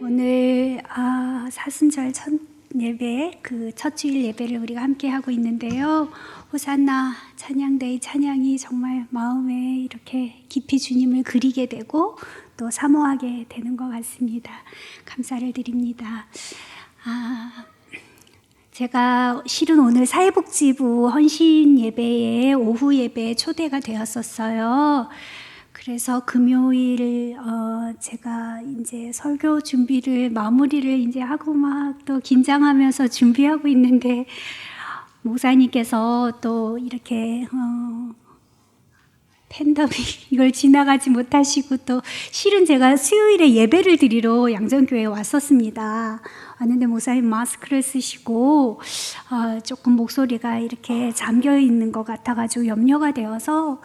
오늘 사순절 첫 예배, 그 첫 주일 예배를 우리가 함께 하고 있는데요. 호산나 찬양대의 찬양이 정말 마음에 이렇게 깊이 주님을 그리게 되고 또 사모하게 되는 것 같습니다. 감사를 드립니다. 제가 실은 오늘 사회복지부 헌신 예배에 오후 예배에 초대가 되었었어요. 그래서 금요일 제가 이제 설교 준비를 마무리를 이제 하고 막 또 긴장하면서 준비하고 있는데 목사님께서 또 이렇게 팬덤이 이걸 지나가지 못하시고 또 실은 제가 수요일에 예배를 드리러 양정교회에 왔었습니다. 왔는데 목사님 마스크를 쓰시고 조금 목소리가 이렇게 잠겨 있는 것 같아가지고 염려가 되어서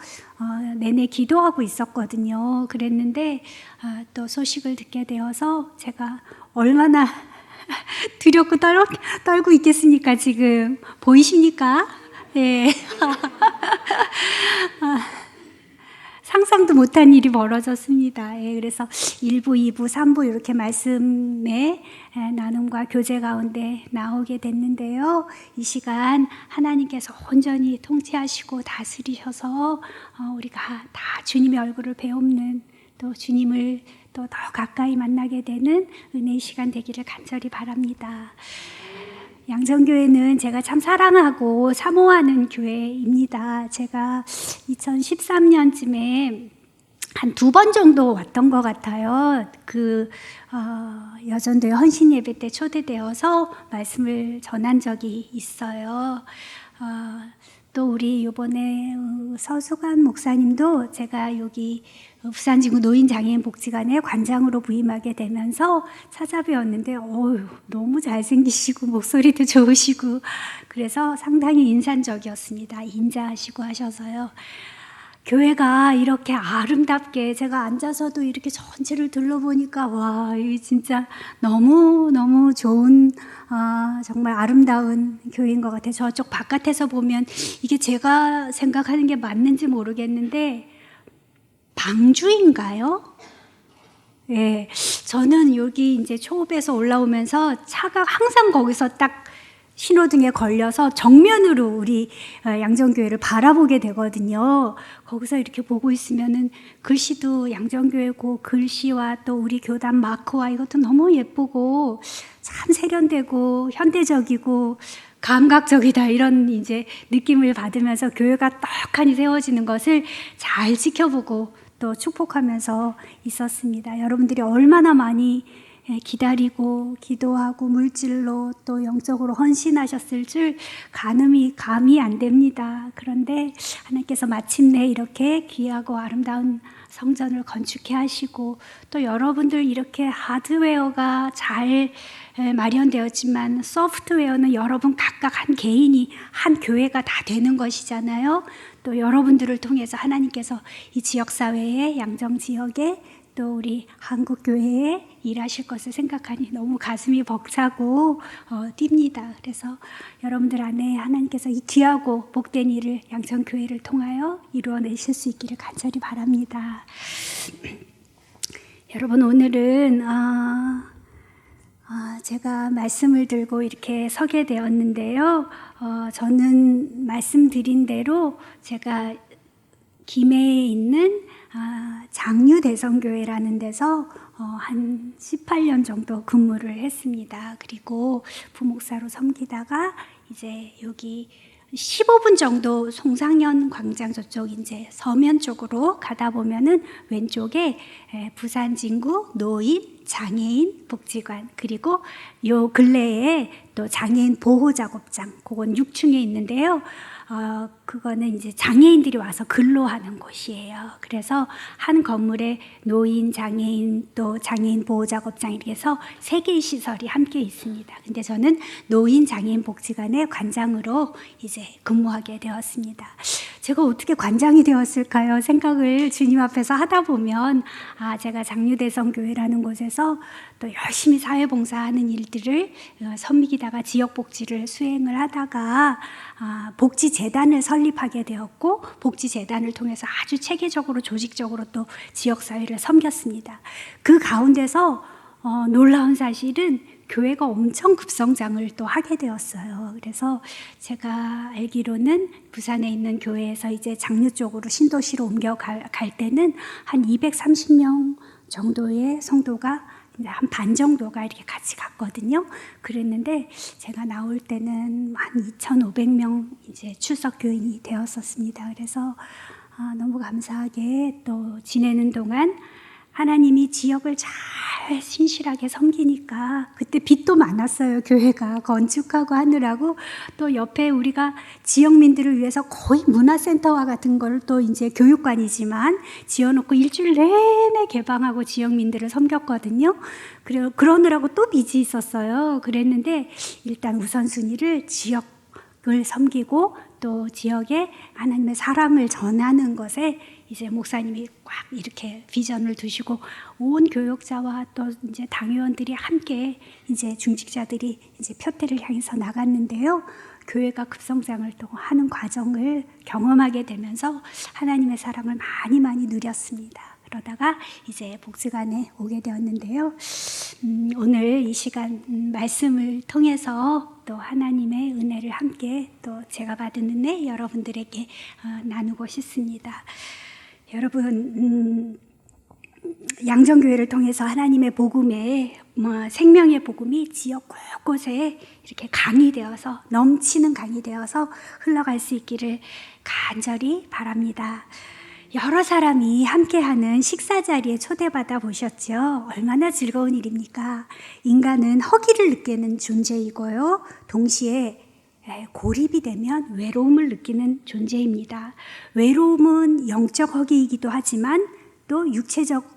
내내 기도하고 있었거든요. 그랬는데 또 소식을 듣게 되어서 제가 얼마나 두렵고 떨고 있겠습니까? 지금 보이십니까? 예. 상상도 못한 일이 벌어졌습니다. 예, 그래서 1부, 2부, 3부 이렇게 말씀의 나눔과 교제 가운데 나오게 됐는데요. 이 시간 하나님께서 온전히 통치하시고 다스리셔서 우리가 다 주님의 얼굴을 배우는 또 주님을 또 더 가까이 만나게 되는 은혜의 시간 되기를 간절히 바랍니다. 양정교회는 제가 참 사랑하고 사모하는 교회입니다. 제가 2013년쯤에 한 2번 정도 왔던 것 같아요. 여전도의 헌신 예배 때 초대되어서 말씀을 전한 적이 있어요. 또 우리 이번에 서수관 목사님도 제가 여기 부산지구 노인장애인 복지관에 관장으로 부임하게 되면서 찾아뵈었는데 너무 잘생기시고 목소리도 좋으시고 그래서 상당히 인상적이었습니다. 인자하시고 하셔서요. 교회가 이렇게 아름답게 제가 앉아서도 이렇게 전체를 둘러보니까 와, 이게 진짜 너무 좋은 정말 아름다운 교회인 것 같아요. 저쪽 바깥에서 보면 이게 제가 생각하는 게 맞는지 모르겠는데 방주인가요? 예, 저는 여기 이제 초읍에서 올라오면서 차가 항상 거기서 딱 신호등에 걸려서 정면으로 우리 양정교회를 바라보게 되거든요. 거기서 이렇게 보고 있으면은 글씨도 양정교회고 글씨와 또 우리 교단 마크와 이것도 너무 예쁘고 참 세련되고 현대적이고 감각적이다 이런 이제 느낌을 받으면서 교회가 떡하니 세워지는 것을 잘 지켜보고 또 축복하면서 있었습니다. 여러분들이 얼마나 많이 기다리고 기도하고 물질로 또 영적으로 헌신하셨을 줄 감이 안 됩니다. 그런데 하나님께서 마침내 이렇게 귀하고 아름다운 성전을 건축해 하시고 또 여러분들 이렇게 하드웨어가 잘 마련되었지만 소프트웨어는 여러분 각각 한 개인이 한 교회가 다 되는 것이잖아요. 또 여러분들을 통해서 하나님께서 이 지역사회에 양정지역에 또 우리 한국교회에 일하실 것을 생각하니 너무 가슴이 벅차고 뜁니다. 그래서 여러분들 안에 하나님께서 이 귀하고 복된 일을 양정교회를 통하여 이루어내실 수 있기를 간절히 바랍니다. 여러분 오늘은 제가 말씀을 들고 이렇게 서게 되었는데요. 저는 말씀드린 대로 제가 김해에 있는 장유대성교회라는 데서 한 18년 정도 근무를 했습니다. 그리고 부목사로 섬기다가 이제 여기 15분 정도 송상현 광장 저쪽 이제 서면 쪽으로 가다 보면은 왼쪽에 부산 진구 노인 장애인 복지관 그리고 요 근래에 또 장애인 보호작업장 그건 6층에 있는데요. 그거는 이제 장애인들이 와서 근로하는 곳이에요. 그래서 한 건물에 노인, 장애인, 또 장애인 보호작업장 이렇게 해서 3개의 시설이 함께 있습니다. 근데 저는 노인 장애인 복지관의 관장으로 이제 근무하게 되었습니다. 제가 어떻게 관장이 되었을까요? 생각을 주님 앞에서 하다 보면 제가 장유대성교회라는 곳에서 또 열심히 사회봉사하는 일들을 섬기다가 지역복지를 수행을 하다가 복지재단을 설립하게 되었고 복지재단을 통해서 아주 체계적으로 조직적으로 또 지역사회를 섬겼습니다. 그 가운데서 놀라운 사실은 교회가 엄청 급성장을 또 하게 되었어요. 그래서 제가 알기로는 부산에 있는 교회에서 이제 장류 쪽으로 신도시로 옮겨갈 때는 한 230명 정도의 성도가 한 반 정도가 이렇게 같이 갔거든요. 그랬는데 제가 나올 때는 한 2,500명 이제 출석 교인이 되었었습니다. 그래서 너무 감사하게 또 지내는 동안 하나님이 지역을 잘 신실하게 섬기니까 그때 빚도 많았어요. 교회가 건축하고 하느라고 또 옆에 우리가 지역민들을 위해서 거의 문화센터와 같은 걸 또 이제 교육관이지만 지어놓고 일주일 내내 개방하고 지역민들을 섬겼거든요. 그러느라고 또 빚이 있었어요. 그랬는데 일단 우선순위를 지역을 섬기고 또 지역에 하나님의 사랑을 전하는 것에 이제 목사님이 꽉 이렇게 비전을 두시고 온 교역자와 또 이제 당회원들이 함께 이제 중직자들이 이제 표대를 향해서 나갔는데요. 교회가 급성장을 또 하는 과정을 경험하게 되면서 하나님의 사랑을 많이 누렸습니다. 그러다가 이제 복지관에 오게 되었는데요. 오늘 이 시간 말씀을 통해서 또 하나님의 은혜를 함께 또 제가 받은 은혜 여러분들에게 나누고 싶습니다. 여러분, 양정교회를 통해서 하나님의 복음에 생명의 복음이 지역 곳곳에 이렇게 강이 되어서 넘치는 강이 되어서 흘러갈 수 있기를 간절히 바랍니다. 여러 사람이 함께하는 식사 자리에 초대받아 보셨죠? 얼마나 즐거운 일입니까? 인간은 허기를 느끼는 존재이고요. 동시에 고립이 되면 외로움을 느끼는 존재입니다. 외로움은 영적 허기이기도 하지만 또 육체적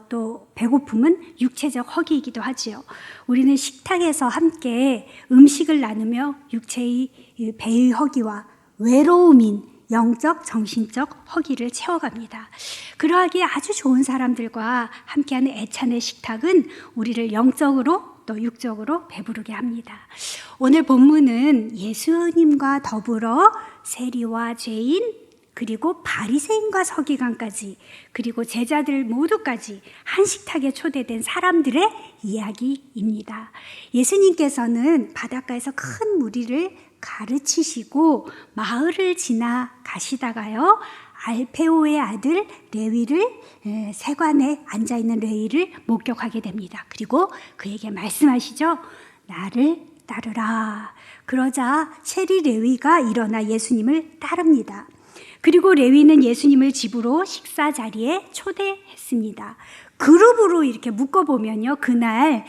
또 배고픔은 육체적 허기이기도 하지요. 우리는 식탁에서 함께 음식을 나누며 육체의 배의 허기와 외로움인 영적, 정신적 허기를 채워갑니다. 그러하기에 아주 좋은 사람들과 함께하는 애찬의 식탁은 우리를 영적으로 또 육적으로 배부르게 합니다. 오늘 본문은 예수님과 더불어 세리와 죄인 그리고 바리새인과 서기관까지 그리고 제자들 모두까지 한 식탁에 초대된 사람들의 이야기입니다. 예수님께서는 바닷가에서 큰 무리를 가르치시고 마을을 지나 가시다가요. 알페오의 아들 레위를 세관에 앉아있는 레위를 목격하게 됩니다. 그리고 그에게 말씀하시죠. 나를 따르라. 그러자 세리 레위가 일어나 예수님을 따릅니다. 그리고 레위는 예수님을 집으로 식사 자리에 초대했습니다. 그룹으로 이렇게 묶어보면요. 그날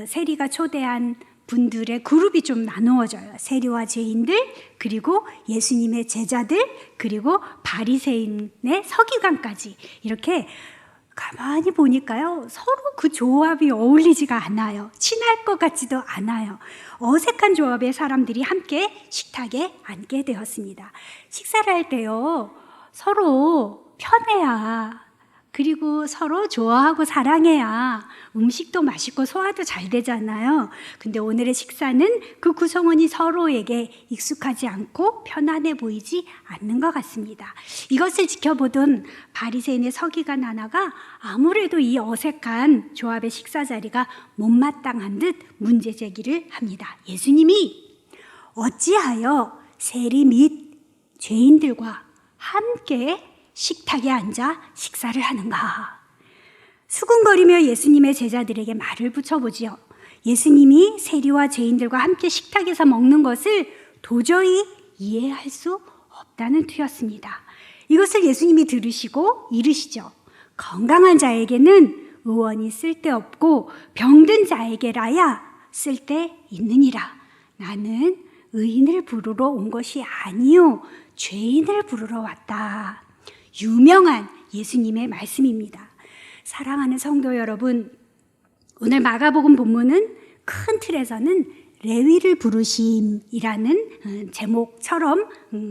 세리가 초대한 분들의 그룹이 좀 나누어져요. 세리와 죄인들, 그리고 예수님의 제자들, 그리고 바리새인의 서기관까지 이렇게 가만히 보니까요. 서로 그 조합이 어울리지가 않아요. 친할 것 같지도 않아요. 어색한 조합의 사람들이 함께 식탁에 앉게 되었습니다. 식사를 할 때요. 서로 편해야 그리고 서로 좋아하고 사랑해야 음식도 맛있고 소화도 잘 되잖아요. 근데 오늘의 식사는 그 구성원이 서로에게 익숙하지 않고 편안해 보이지 않는 것 같습니다. 이것을 지켜보던 바리새인의 서기관 하나가 아무래도 이 어색한 조합의 식사 자리가 못마땅한 듯 문제 제기를 합니다. 예수님이 어찌하여 세리 및 죄인들과 함께 식탁에 앉아 식사를 하는가? 수군거리며 예수님의 제자들에게 말을 붙여보지요. 예수님이 세리와 죄인들과 함께 식탁에서 먹는 것을 도저히 이해할 수 없다는 투였습니다. 이것을 예수님이 들으시고 이르시죠. 건강한 자에게는 의원이 쓸데없고 병든 자에게라야 쓸데있느니라. 나는 의인을 부르러 온 것이 아니요 죄인을 부르러 왔다. 유명한 예수님의 말씀입니다. 사랑하는 성도 여러분, 오늘 마가복음 본문은 큰 틀에서는 레위를 부르심이라는 제목처럼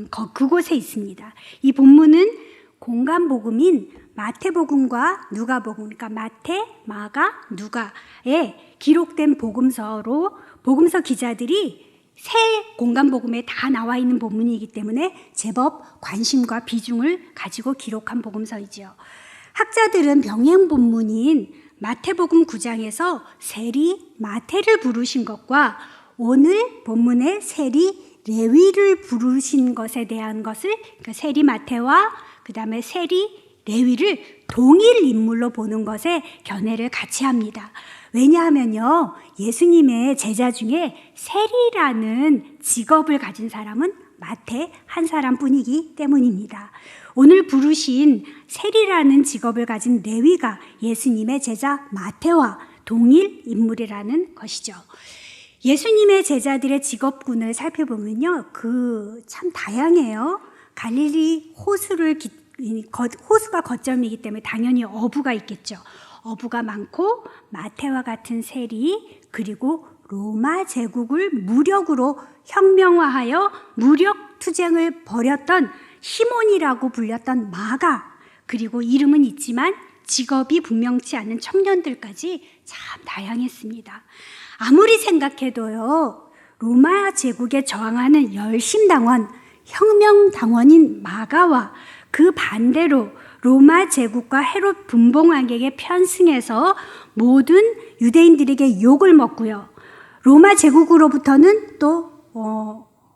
그곳에 있습니다. 이 본문은 공간복음인 마태복음과 누가복음, 그러니까 마태, 마가, 누가에 기록된 복음서로 복음서 기자들이 새 공간복음에 다 나와 있는 본문이기 때문에 제법 관심과 비중을 가지고 기록한 복음서이지요. 학자들은 병행 본문인 마태복음 9장에서 세리 마태를 부르신 것과 오늘 본문의 세리 레위를 부르신 것에 대한 것을, 그러니까 세리 마태와 그 다음에 세리 레위를 동일 인물로 보는 것에 견해를 같이 합니다. 왜냐하면요, 예수님의 제자 중에 세리라는 직업을 가진 사람은 마태 한 사람뿐이기 때문입니다. 오늘 부르신 세리라는 직업을 가진 레위가 예수님의 제자 마태와 동일 인물이라는 것이죠. 예수님의 제자들의 직업군을 살펴보면요, 참 다양해요. 갈릴리 호수가 거점이기 때문에 당연히 어부가 있겠죠. 어부가 많고 마태와 같은 세리, 그리고 로마 제국을 무력으로 혁명화하여 무력 투쟁을 벌였던 시몬이라고 불렸던 마가, 그리고 이름은 있지만 직업이 분명치 않은 청년들까지 참 다양했습니다. 아무리 생각해도요, 로마 제국에 저항하는 열심당원, 혁명당원인 마가와 그 반대로 로마 제국과 헤롯 분봉왕에게 편승해서 모든 유대인들에게 욕을 먹고요, 로마 제국으로부터는 또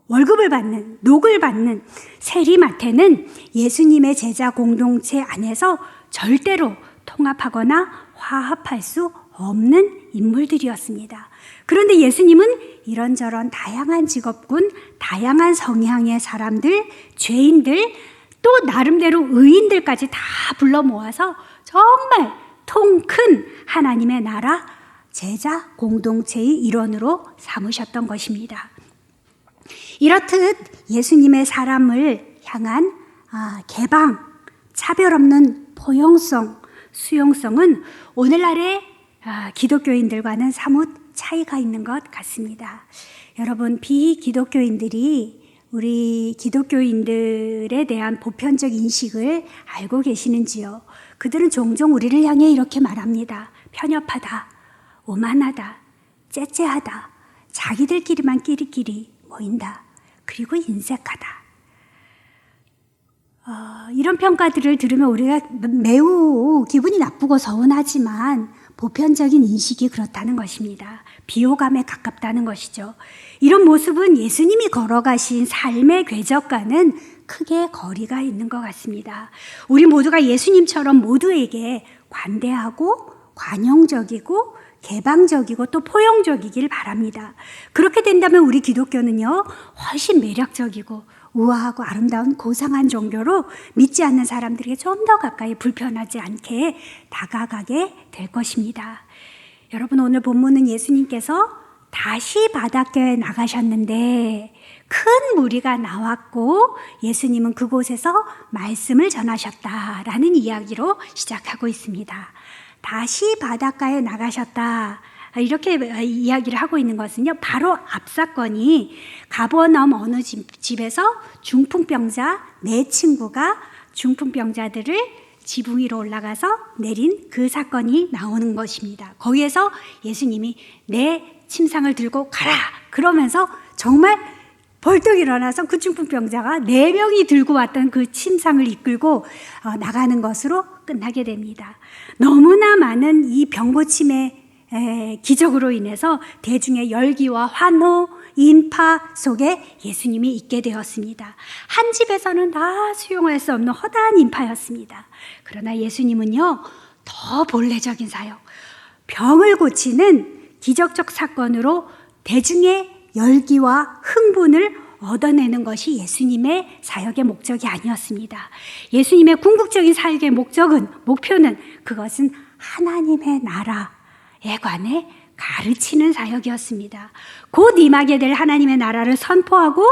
월급을 받는, 녹을 받는 세리 마태는 예수님의 제자 공동체 안에서 절대로 통합하거나 화합할 수 없는 인물들이었습니다. 그런데 예수님은 이런저런 다양한 직업군, 다양한 성향의 사람들, 죄인들, 또 나름대로 의인들까지 다 불러 모아서 정말 통 큰 하나님의 나라 제자 공동체의 일원으로 삼으셨던 것입니다. 이렇듯 예수님의 사람을 향한 개방, 차별 없는 포용성, 수용성은 오늘날의 기독교인들과는 사뭇 차이가 있는 것 같습니다. 여러분, 비기독교인들이 우리 기독교인들에 대한 보편적 인식을 알고 계시는지요? 그들은 종종 우리를 향해 이렇게 말합니다. 편협하다, 오만하다, 째째하다, 자기들끼리만 끼리끼리 모인다, 그리고 인색하다. 이런 평가들을 들으면 우리가 매우 기분이 나쁘고 서운하지만 보편적인 인식이 그렇다는 것입니다. 비호감에 가깝다는 것이죠. 이런 모습은 예수님이 걸어가신 삶의 궤적과는 크게 거리가 있는 것 같습니다. 우리 모두가 예수님처럼 모두에게 관대하고 관용적이고 개방적이고 또 포용적이길 바랍니다. 그렇게 된다면 우리 기독교는요, 훨씬 매력적이고 우아하고 아름다운 고상한 종교로 믿지 않는 사람들에게 좀 더 가까이 불편하지 않게 다가가게 될 것입니다. 여러분, 오늘 본문은 예수님께서 다시 바닷가에 나가셨는데 큰 무리가 나왔고 예수님은 그곳에서 말씀을 전하셨다라는 이야기로 시작하고 있습니다. 다시 바닷가에 나가셨다, 이렇게 이야기를 하고 있는 것은요, 바로 앞 사건이 가버나움 어느 집에서 중풍병자 네 친구가 중풍병자들을 지붕 위로 올라가서 내린 그 사건이 나오는 것입니다. 거기에서 예수님이 내 침상을 들고 가라 그러면서 정말 벌떡 일어나서 그 중풍병자가 4명이 들고 왔던 그 침상을 이끌고 나가는 것으로 끝나게 됩니다. 너무나 많은 이 병고침의 기적으로 인해서 대중의 열기와 환호, 인파 속에 예수님이 있게 되었습니다. 한 집에서는 다 수용할 수 없는 허다한 인파였습니다. 그러나 예수님은요, 더 본래적인 사역, 병을 고치는 기적적 사건으로 대중의 열기와 흥분을 얻어내는 것이 예수님의 사역의 목적이 아니었습니다. 예수님의 궁극적인 사역의 목표는 그것은 하나님의 나라에 관해 가르치는 사역이었습니다. 곧 임하게 될 하나님의 나라를 선포하고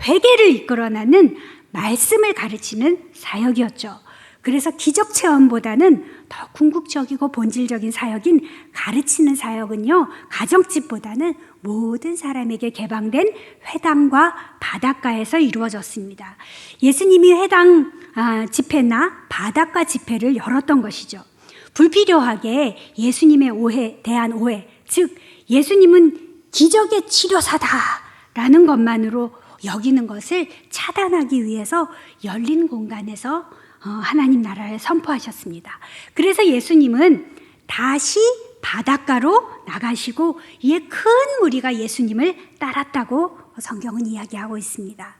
회개를 이끌어내는 말씀을 가르치는 사역이었죠. 그래서 기적 체험보다는 더 궁극적이고 본질적인 사역인 가르치는 사역은요, 가정집보다는 모든 사람에게 개방된 회당과 바닷가에서 이루어졌습니다. 예수님이 회당 집회나 바닷가 집회를 열었던 것이죠. 불필요하게 예수님에 대한 오해, 즉 예수님은 기적의 치료사다라는 것만으로 여기는 것을 차단하기 위해서 열린 공간에서 하나님 나라를 선포하셨습니다. 그래서 예수님은 다시 바닷가로 나가시고 이에 큰 무리가 예수님을 따랐다고 성경은 이야기하고 있습니다.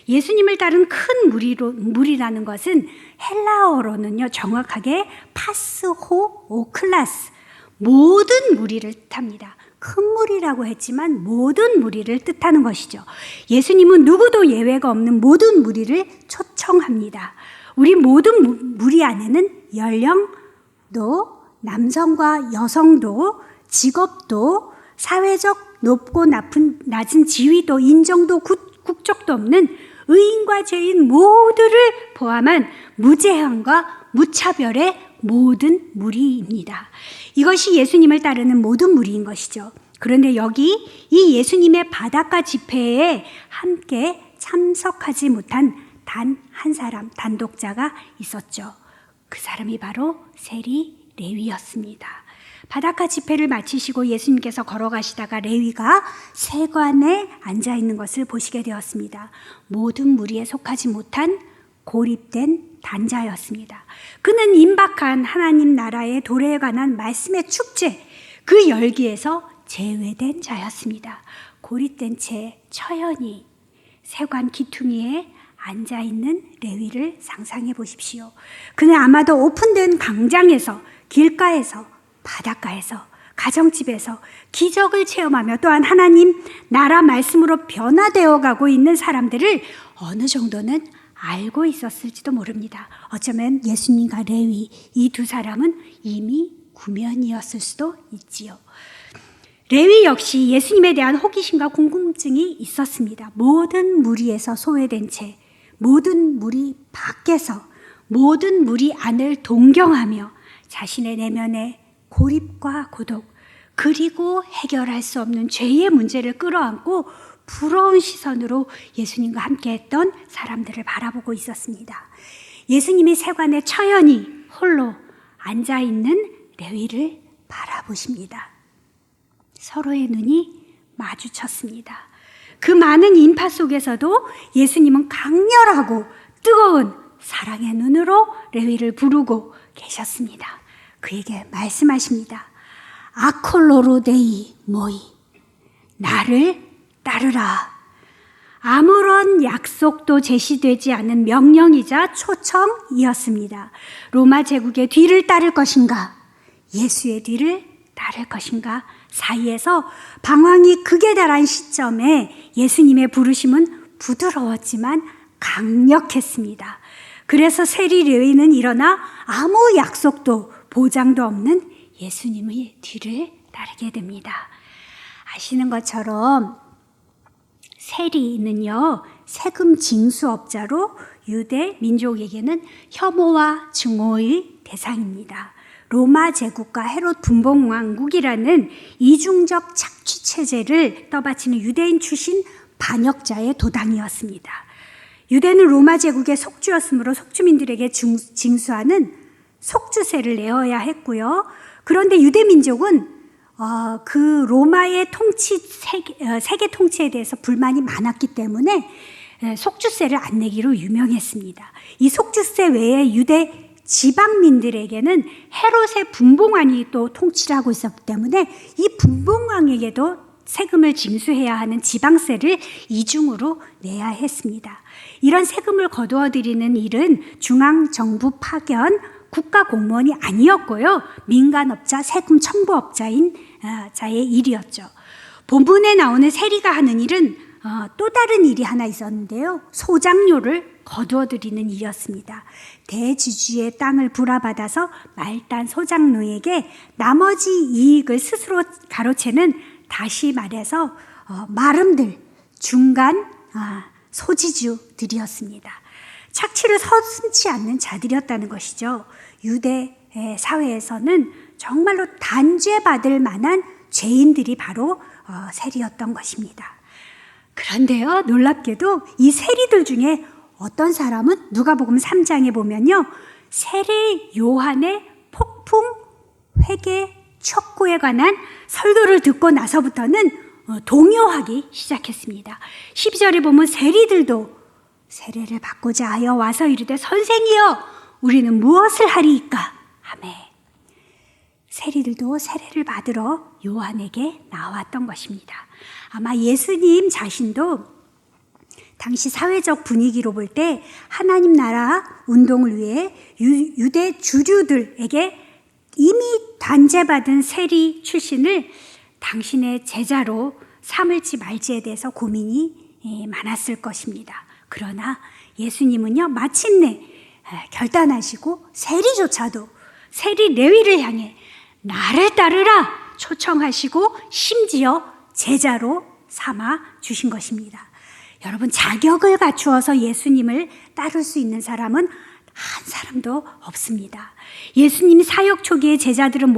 예수님을 따른 큰 무리라는 것은 헬라어로는요, 정확하게 파스호 오클라스, 모든 무리를 뜻합니다. 큰 무리라고 했지만 모든 무리를 뜻하는 것이죠. 예수님은 누구도 예외가 없는 모든 무리를 초청합니다. 우리 모든 무리 안에는 연령도, 남성과 여성도, 직업도, 사회적 높고 낮은 지위도, 인정도, 국적도 없는 의인과 죄인 모두를 포함한 무제한과 무차별의 모든 무리입니다. 이것이 예수님을 따르는 모든 무리인 것이죠. 그런데 여기 이 예수님의 바닷가 집회에 함께 참석하지 못한 단 한 사람, 단독자가 있었죠. 그 사람이 바로 세리 레위였습니다. 바닷가 집회를 마치시고 예수님께서 걸어가시다가 레위가 세관에 앉아 있는 것을 보시게 되었습니다. 모든 무리에 속하지 못한 고립된 단자였습니다. 그는 임박한 하나님 나라의 도래에 관한 말씀의 축제, 그 열기에서 제외된 자였습니다. 고립된 채 처연히 세관 기퉁이에 앉아있는 레위를 상상해 보십시오. 그는 아마도 오픈된 광장에서, 길가에서, 바닷가에서, 가정집에서 기적을 체험하며 또한 하나님 나라 말씀으로 변화되어 가고 있는 사람들을 어느 정도는 알고 있었을지도 모릅니다. 어쩌면 예수님과 레위, 이 두 사람은 이미 구면이었을 수도 있지요. 레위 역시 예수님에 대한 호기심과 궁금증이 있었습니다. 모든 무리에서 소외된 채, 모든 무리 밖에서, 모든 무리 안을 동경하며 자신의 내면의 고립과 고독, 그리고 해결할 수 없는 죄의 문제를 끌어안고 부러운 시선으로 예수님과 함께했던 사람들을 바라보고 있었습니다. 예수님이 세관에 처연히 홀로 앉아있는 레위를 바라보십니다. 서로의 눈이 마주쳤습니다. 그 많은 인파 속에서도 예수님은 강렬하고 뜨거운 사랑의 눈으로 레위를 부르고 계셨습니다. 그에게 말씀하십니다. 아콜로로데이 모이, 나를 따르라. 아무런 약속도 제시되지 않은 명령이자 초청이었습니다. 로마 제국의 뒤를 따를 것인가, 예수의 뒤를 따를 것인가 사이에서 방황이 극에 달한 시점에 예수님의 부르심은 부드러웠지만 강력했습니다. 그래서 세리 레위는 일어나 아무 약속도 보장도 없는 예수님의 뒤를 따르게 됩니다. 아시는 것처럼 세리는요, 세금 징수업자로 유대 민족에게는 혐오와 증오의 대상입니다. 로마 제국과 헤롯 분봉왕국이라는 이중적 착취 체제를 떠받치는 유대인 출신 반역자의 도당이었습니다. 유대는 로마 제국의 속주였으므로 속주민들에게 징수하는 속주세를 내어야 했고요. 그런데 유대 민족은 그 로마의 세계 통치에 대해서 불만이 많았기 때문에 속주세를 안 내기로 유명했습니다. 이 속주세 외에 유대 지방민들에게는 헤롯의 분봉왕이 또 통치를 하고 있었기 때문에 이 분봉왕에게도 세금을 징수해야 하는 지방세를 이중으로 내야 했습니다. 이런 세금을 거두어들이는 일은 중앙정부 파견 국가 공무원이 아니었고요. 민간업자, 세금 청부업자인 자의 일이었죠. 본문에 나오는 세리가 하는 일은 또 다른 일이 하나 있었는데요. 소장료를 거두어들이는 일이었습니다. 대지주의 땅을 불화받아서 말단 소장노에게 나머지 이익을 스스로 가로채는, 다시 말해서 마름들, 중간 소지주들이었습니다. 착취를 서슴지 않는 자들이었다는 것이죠. 유대 사회에서는 정말로 단죄받을 만한 죄인들이 바로 세리였던 것입니다. 그런데요, 놀랍게도 이 세리들 중에 어떤 사람은 누가복음 3장에 보면요, 세례 요한의 폭풍 회개 촉구에 관한 설교를 듣고 나서부터는 동요하기 시작했습니다. 12절에 보면 세리들도 세례를 받고자 하여 와서 이르되 선생이여 우리는 무엇을 하리이까 하매, 세리들도 세례를 받으러 요한에게 나왔던 것입니다. 아마 예수님 자신도 당시 사회적 분위기로 볼 때 하나님 나라 운동을 위해 유대 주류들에게 이미 단죄받은 세리 출신을 당신의 제자로 삼을지 말지에 대해서 고민이 많았을 것입니다. 그러나 예수님은요, 마침내 결단하시고 세리조차도 세리 레위를 향해 나를 따르라 초청하시고 심지어 제자로 삼아 주신 것입니다. 여러분, 자격을 갖추어서 예수님을 따를 수 있는 사람은 한 사람도 없습니다. 예수님 사역 초기의 제자들의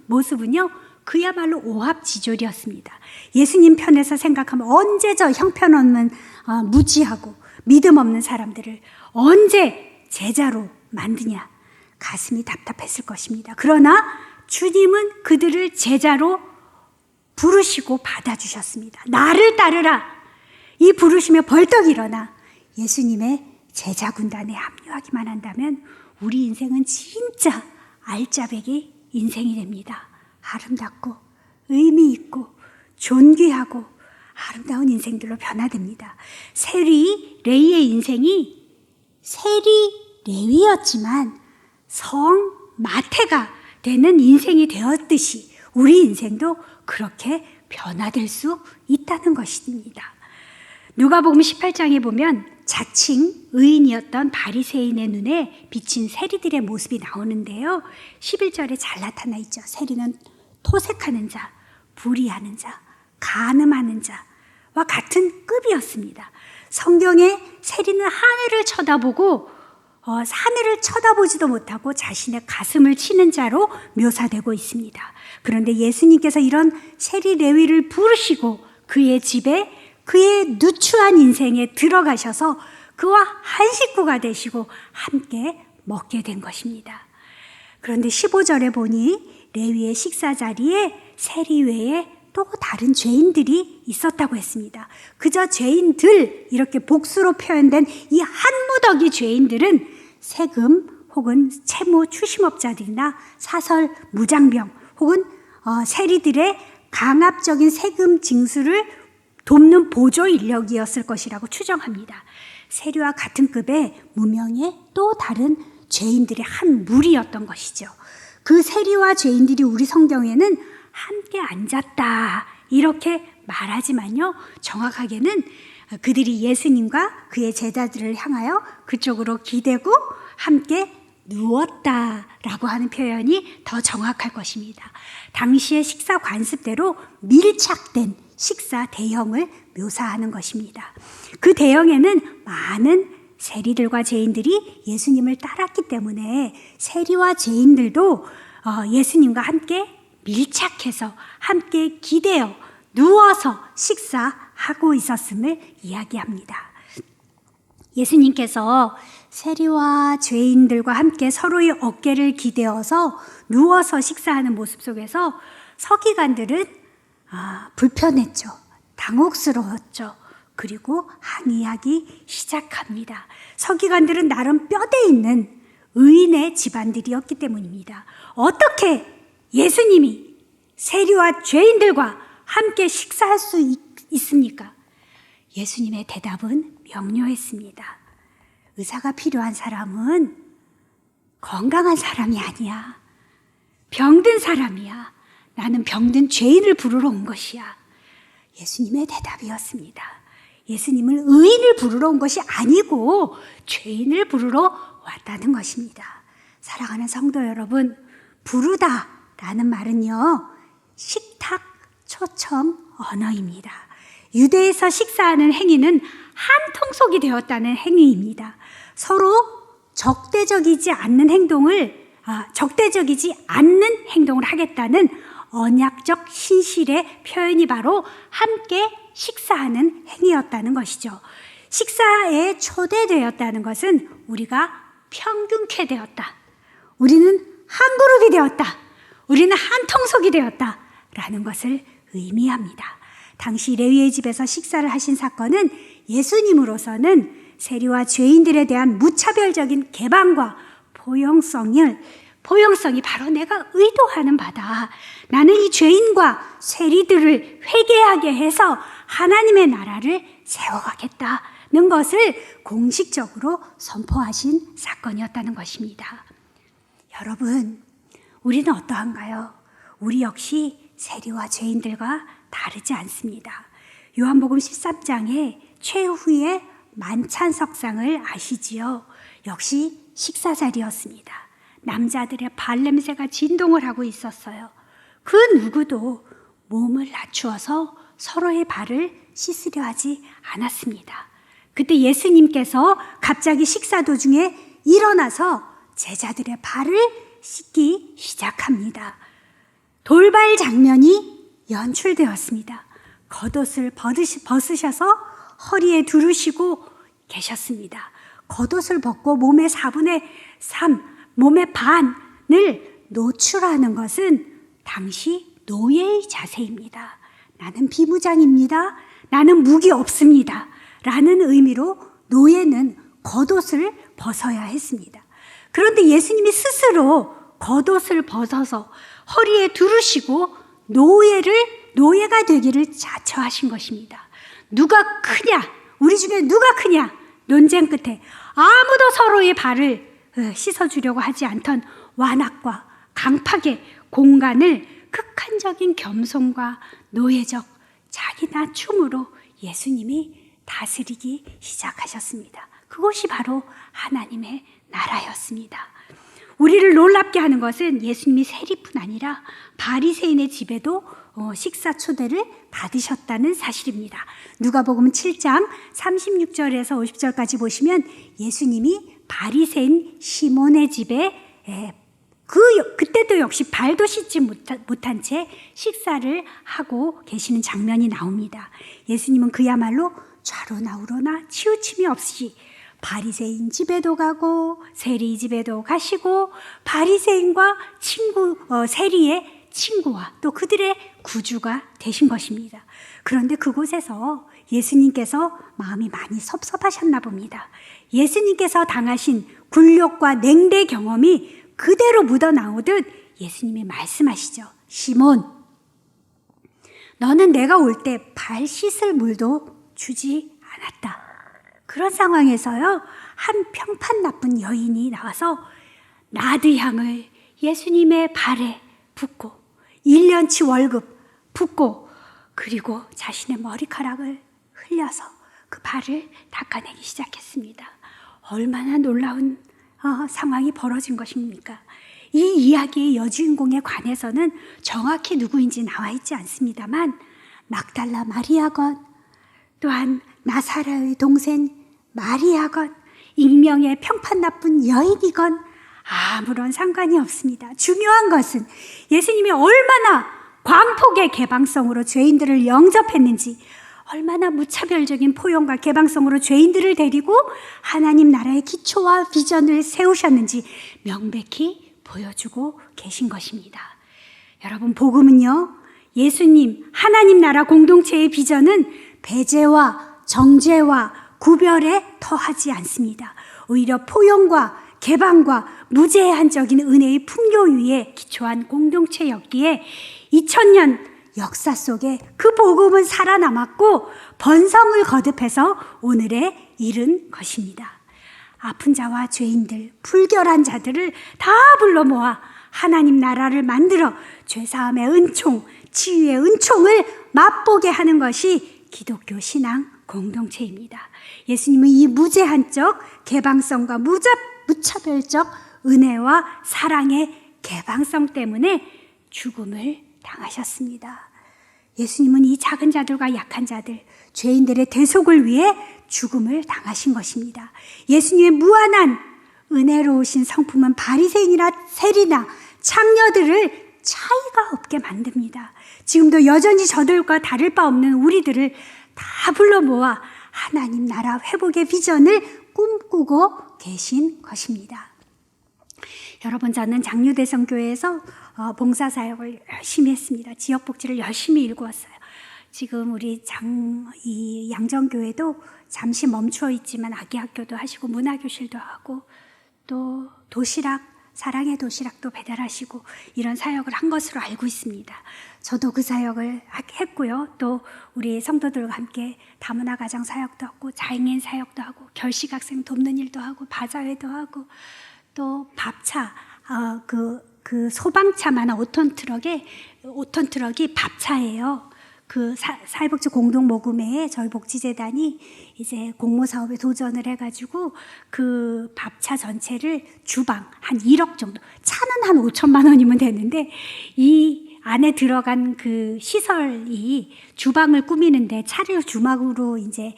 모습은요, 그야말로 오합지졸이었습니다. 예수님 편에서 생각하면 언제 저 형편없는 무지하고 믿음 없는 사람들을 언제 제자로 만드냐, 가슴이 답답했을 것입니다. 그러나 주님은 그들을 제자로 부르시고 받아주셨습니다. 나를 따르라, 이 부르심에 벌떡 일어나 예수님의 제자 군단에 합류하기만 한다면 우리 인생은 진짜 알짜배기 인생이 됩니다. 아름답고 의미 있고 존귀하고 아름다운 인생들로 변화됩니다. 세리 레위의 인생이 세리 레위였지만 성 마태가 되는 인생이 되었듯이 우리 인생도 그렇게 변화될 수 있다는 것입니다. 누가복음 18장에 보면 자칭 의인이었던 바리새인의 눈에 비친 세리들의 모습이 나오는데요. 11절에 잘 나타나 있죠. 세리는 토색하는 자, 불의하는 자, 간음하는 자와 같은 급이었습니다. 성경에 세리는 하늘을 쳐다보고 하늘을 쳐다보지도 못하고 자신의 가슴을 치는 자로 묘사되고 있습니다. 그런데 예수님께서 이런 세리 레위를 부르시고 그의 집에 그의 누추한 인생에 들어가셔서 그와 한 식구가 되시고 함께 먹게 된 것입니다. 그런데 15절에 보니 레위의 식사 자리에 세리 외에 또 다른 죄인들이 있었다고 했습니다. 그저 죄인들, 이렇게 복수로 표현된 이 한 무더기 죄인들은 세금 혹은 채무 추심업자들이나 사설 무장병 혹은 세리들의 강압적인 세금 징수를 돕는 보조 인력이었을 것이라고 추정합니다. 세리와 같은 급의 무명의 또 다른 죄인들의 한 무리였던 것이죠. 그 세리와 죄인들이 우리 성경에는 함께 앉았다 이렇게 말하지만요, 정확하게는 그들이 예수님과 그의 제자들을 향하여 그쪽으로 기대고 함께 누웠다라고 하는 표현이 더 정확할 것입니다. 당시의 식사 관습대로 밀착된 식사 대형을 묘사하는 것입니다. 그 대형에는 많은 세리들과 죄인들이 예수님을 따랐기 때문에 세리와 죄인들도 예수님과 함께 밀착해서 함께 기대어 누워서 식사하고 있었음을 이야기합니다. 예수님께서 세리와 죄인들과 함께 서로의 어깨를 기대어서 누워서 식사하는 모습 속에서 서기관들은 불편했죠. 당혹스러웠죠. 그리고 항의하기 시작합니다. 서기관들은 나름 뼈대 있는 의인의 집안들이었기 때문입니다. 어떻게 예수님이 세리와 죄인들과 함께 식사할 수 있습니까? 예수님의 대답은 명료했습니다. 의사가 필요한 사람은 건강한 사람이 아니야. 병든 사람이야. 나는 병든 죄인을 부르러 온 것이야. 예수님의 대답이었습니다. 예수님은 의인을 부르러 온 것이 아니고 죄인을 부르러 왔다는 것입니다. 사랑하는 성도 여러분, 부르다라는 말은요, 식탁 초청 언어입니다. 유대에서 식사하는 행위는 한 통속이 되었다는 행위입니다. 서로 적대적이지 않는 행동을 하겠다는 언약적 신실의 표현이 바로 함께 식사하는 행위였다는 것이죠. 식사에 초대되었다는 것은 우리가 평균케 되었다. 우리는 한 그룹이 되었다. 우리는 한 통속이 되었다. 라는 것을 의미합니다. 당시 레위의 집에서 식사를 하신 사건은 예수님으로서는 세리와 죄인들에 대한 무차별적인 개방과 포용성이 바로 내가 의도하는 바다. 나는 이 죄인과 세리들을 회개하게 해서 하나님의 나라를 세워가겠다는 것을 공식적으로 선포하신 사건이었다는 것입니다. 여러분, 우리는 어떠한가요? 우리 역시 세리와 죄인들과 다르지 않습니다. 요한복음 13장에 최후의 만찬석상을 아시지요? 역시 식사 자리였습니다. 남자들의 발냄새가 진동을 하고 있었어요. 그 누구도 몸을 낮추어서 서로의 발을 씻으려 하지 않았습니다. 그때 예수님께서 갑자기 식사 도중에 일어나서 제자들의 발을 씻기 시작합니다. 돌발 장면이 연출되었습니다. 겉옷을 벗으셔서 허리에 두르시고 계셨습니다. 겉옷을 벗고 몸의 4분의 3, 몸의 반을 노출하는 것은 당시 노예의 자세입니다. 나는 비무장입니다. 나는 무기 없습니다. 라는 의미로 노예는 겉옷을 벗어야 했습니다. 그런데 예수님이 스스로 겉옷을 벗어서 허리에 두르시고 노예가 되기를 자처하신 것입니다. 누가 크냐? 우리 중에 누가 크냐? 논쟁 끝에 아무도 서로의 발을 씻어주려고 하지 않던 완악과 강팍의 공간을 극한적인 겸손과 노예적 자기 낮춤으로 예수님이 다스리기 시작하셨습니다. 그것이 바로 하나님의 나라였습니다. 우리를 놀랍게 하는 것은 예수님이 세리뿐 아니라 바리새인의 집에도 식사 초대를 받으셨다는 사실입니다. 누가복음 7장 36절에서 50절까지 보시면 예수님이 바리새인 시몬의 집에 그때도 역시 발도 씻지 못한 채 식사를 하고 계시는 장면이 나옵니다. 예수님은 그야말로 좌로나 우로나 치우침이 없이 바리새인 집에도 가고 세리 집에도 가시고 바리새인과 세리의 친구와 또 그들의 구주가 되신 것입니다. 그런데 그곳에서 예수님께서 마음이 많이 섭섭하셨나 봅니다. 예수님께서 당하신 굴욕과 냉대 경험이 그대로 묻어나오듯 예수님이 말씀하시죠. 시몬, 너는 내가 올 때 발 씻을 물도 주지 않았다. 그런 상황에서요, 한 평판 나쁜 여인이 나와서 나드향을 예수님의 발에 붓고 1년치 월급 붓고 그리고 자신의 머리카락을 흘려서 그 발을 닦아내기 시작했습니다. 얼마나 놀라운 상황이 벌어진 것입니까? 이 이야기의 여주인공에 관해서는 정확히 누구인지 나와 있지 않습니다만 막달라 마리아건 또한 나사라의 동생 마리아건 익명의 평판 나쁜 여인이건 아무런 상관이 없습니다. 중요한 것은 예수님이 얼마나 광폭의 개방성으로 죄인들을 영접했는지, 얼마나 무차별적인 포용과 개방성으로 죄인들을 데리고 하나님 나라의 기초와 비전을 세우셨는지 명백히 보여주고 계신 것입니다. 여러분, 복음은요, 예수님 하나님 나라 공동체의 비전은 배제와 정죄와 구별에 터하지 않습니다. 오히려 포용과 개방과 무제한적인 은혜의 풍요 위에 기초한 공동체였기에 2000년 역사 속에 그 복음은 살아남았고 번성을 거듭해서 오늘에 이른 것입니다. 아픈 자와 죄인들, 불결한 자들을 다 불러 모아 하나님 나라를 만들어 죄사함의 은총, 치유의 은총을 맛보게 하는 것이 기독교 신앙 공동체입니다. 예수님은 이 무제한적 개방성과 무차별적 은혜와 사랑의 개방성 때문에 죽음을 당하셨습니다. 예수님은 이 작은 자들과 약한 자들, 죄인들의 대속을 위해 죽음을 당하신 것입니다. 예수님의 무한한 은혜로우신 성품은 바리새인이나 세리나 창녀들을 차이가 없게 만듭니다. 지금도 여전히 저들과 다를 바 없는 우리들을 다 불러 모아 하나님 나라 회복의 비전을 꿈꾸고 계신 것입니다. 여러분, 저는 장유대성교회에서 봉사사역을 열심히 했습니다. 지역복지를 열심히 일구었어요. 지금 우리 이 양정교회도 잠시 멈춰 있지만 아기학교도 하시고 문화교실도 하고 또 도시락 사랑의 도시락도 배달하시고 이런 사역을 한 것으로 알고 있습니다. 저도 그 사역을 했고요. 또 우리 성도들과 함께 다문화 가정 사역도 하고 장애인 사역도 하고 결식학생 돕는 일도 하고 바자회도 하고 또 밥차 그 소방차만 5톤 트럭이 밥차예요. 그 사회복지 공동모금회에 저희 복지재단이 이제 공모사업에 도전을 해가지고 그 밥차 전체를 주방 한 1억 정도, 차는 한 5천만 원이면 되는데 이 안에 들어간 그 시설이 주방을 꾸미는데 차를 주막으로 이제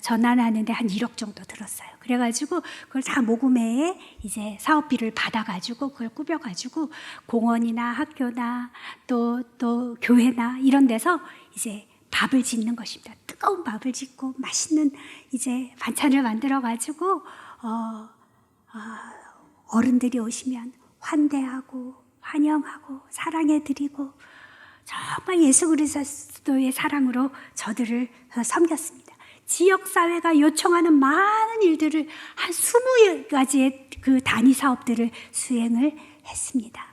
전환하는데 한 1억 정도 들었어요. 그래가지고 그걸 다 모금회에 이제 사업비를 받아가지고 그걸 꾸며가지고 공원이나 학교나 또 교회나 이런 데서 이제 밥을 짓는 것입니다. 뜨거운 밥을 짓고 맛있는 이제 반찬을 만들어가지고 어른들이 오시면 환대하고 환영하고 사랑해드리고 정말 예수 그리스도의 사랑으로 저들을 섬겼습니다. 지역사회가 요청하는 많은 일들을 한 20가지의 그 단위 사업들을 수행을 했습니다.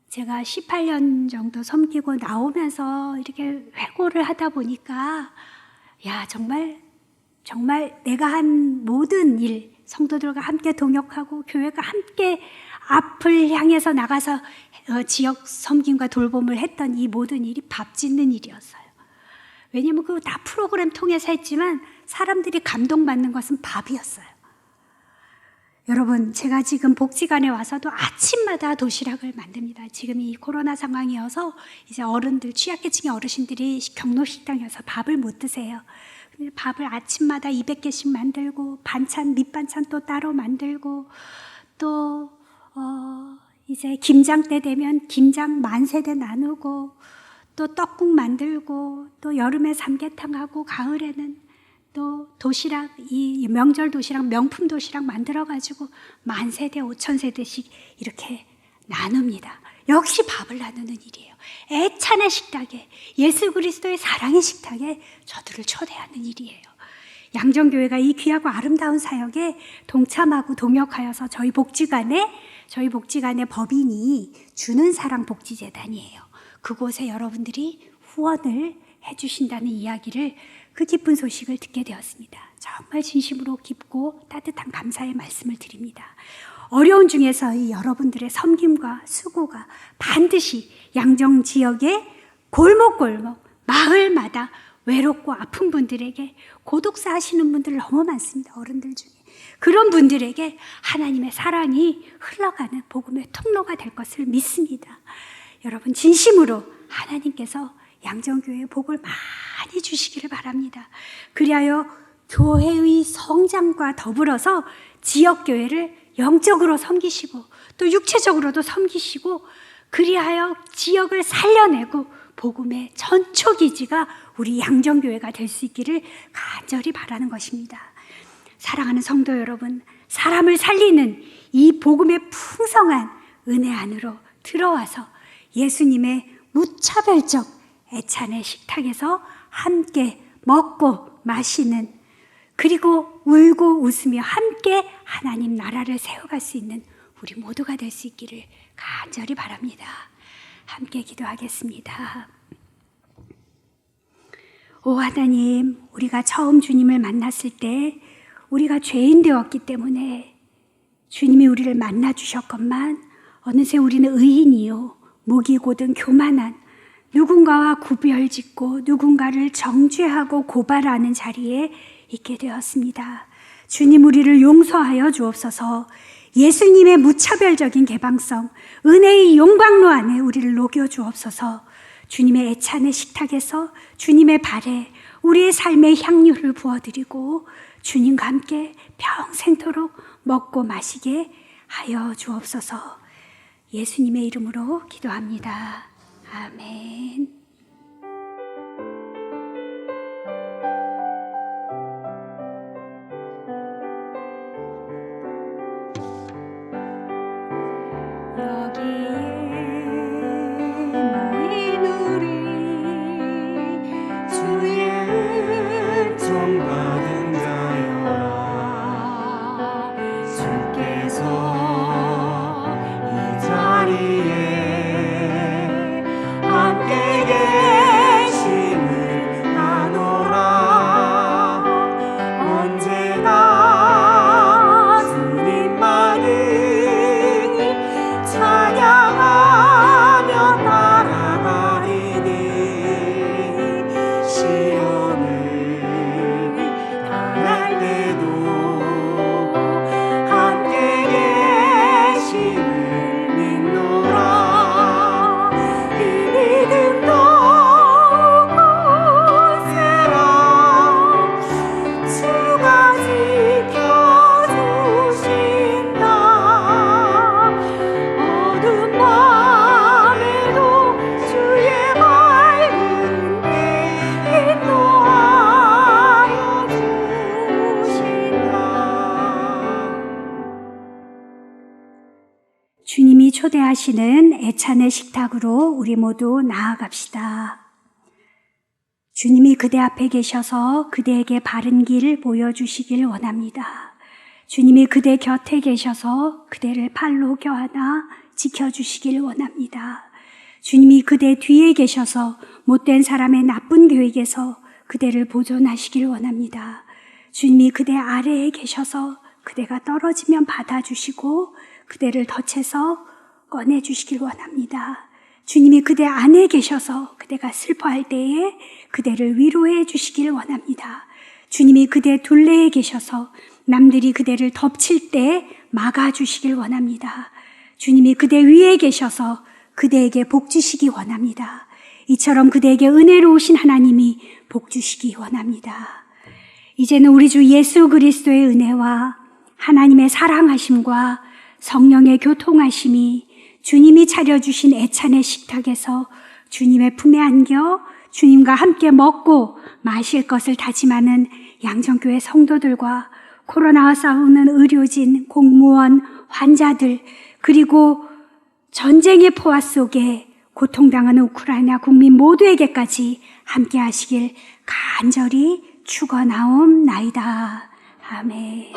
제가 18년 정도 섬기고 나오면서 이렇게 회고를 하다 보니까 야 정말 내가 한 모든 일, 성도들과 함께 동역하고 교회가 함께 앞을 향해서 나가서 지역 섬김과 돌봄을 했던 이 모든 일이 밥 짓는 일이었어요. 왜냐하면 그거 다 프로그램 통해서 했지만 사람들이 감동받는 것은 밥이었어요. 여러분, 제가 지금 복지관에 와서도 아침마다 도시락을 만듭니다. 지금 이 코로나 상황이어서 이제 어른들, 취약계층의 어르신들이 경로식당에서 밥을 못 드세요. 밥을 아침마다 200개씩 만들고 반찬, 밑반찬 또 따로 만들고 또 이제 김장 때 되면 김장 만세대 나누고 또 떡국 만들고 또 여름에 삼계탕하고 가을에는 또 도시락, 이 명절 도시락, 명품 도시락 만들어가지고 만세대, 5,000세대씩 이렇게 나눕니다. 역시 밥을 나누는 일이에요. 애찬의 식탁에, 예수 그리스도의 사랑의 식탁에 저들을 초대하는 일이에요. 양정교회가 이 귀하고 아름다운 사역에 동참하고 동역하여서 저희 복지관의 법인이 주는 사랑 복지재단이에요. 그곳에 여러분들이 후원을 해주신다는 이야기를, 그 기쁜 소식을 듣게 되었습니다. 정말 진심으로 깊고 따뜻한 감사의 말씀을 드립니다. 어려운 중에서 이 여러분들의 섬김과 수고가 반드시 양정 지역의 골목골목, 마을마다 외롭고 아픈 분들에게, 고독사 하시는 분들 너무 많습니다. 어른들 중에. 그런 분들에게 하나님의 사랑이 흘러가는 복음의 통로가 될 것을 믿습니다. 여러분, 진심으로 하나님께서 양정교회에 복을 많이 주시기를 바랍니다. 그리하여 교회의 성장과 더불어서 지역교회를 영적으로 섬기시고 또 육체적으로도 섬기시고, 그리하여 지역을 살려내고 복음의 전초기지가 우리 양정교회가 될 수 있기를 간절히 바라는 것입니다. 사랑하는 성도 여러분, 사람을 살리는 이 복음의 풍성한 은혜 안으로 들어와서 예수님의 무차별적 애찬의 식탁에서 함께 먹고 마시는, 그리고 울고 웃으며 함께 하나님 나라를 세워갈 수 있는 우리 모두가 될 수 있기를 간절히 바랍니다. 함께 기도하겠습니다. 오 하나님, 우리가 처음 주님을 만났을 때 우리가 죄인 되었기 때문에 주님이 우리를 만나 주셨건만 어느새 우리는 의인이요 무기고든 교만한, 누군가와 구별짓고 누군가를 정죄하고 고발하는 자리에 있게 되었습니다. 주님, 우리를 용서하여 주옵소서. 예수님의 무차별적인 개방성, 은혜의 용광로 안에 우리를 녹여 주옵소서. 주님의 애찬의 식탁에서 주님의 발에 우리의 삶의 향유를 부어드리고 주님과 함께 평생토록 먹고 마시게 하여 주옵소서. 예수님의 이름으로 기도합니다. 아멘. 받은 자여, 주께서 초대하시는 애찬의 식탁으로 우리 모두 나아갑시다. 주님이 그대 앞에 계셔서 그대에게 바른 길 보여주시길 원합니다. 주님이 그대 곁에 계셔서 그대를 팔로 껴안아 지켜주시길 원합니다. 주님이 그대 뒤에 계셔서 못된 사람의 나쁜 계획에서 그대를 보존하시길 원합니다. 주님이 그대 아래에 계셔서 그대가 떨어지면 받아주시고 그대를 덫에서 꺼내주시길 원합니다. 주님이 그대 안에 계셔서 그대가 슬퍼할 때에 그대를 위로해 주시길 원합니다. 주님이 그대 둘레에 계셔서 남들이 그대를 덮칠 때 막아주시길 원합니다. 주님이 그대 위에 계셔서 그대에게 복 주시기 원합니다. 이처럼 그대에게 은혜로우신 하나님이 복 주시기 원합니다. 이제는 우리 주 예수 그리스도의 은혜와 하나님의 사랑하심과 성령의 교통하심이 주님이 차려주신 애찬의 식탁에서 주님의 품에 안겨 주님과 함께 먹고 마실 것을 다짐하는 양정교회 성도들과 코로나와 싸우는 의료진, 공무원, 환자들, 그리고 전쟁의 포화 속에 고통당하는 우크라이나 국민 모두에게까지 함께 하시길 간절히 축원하옵나이다. 아멘.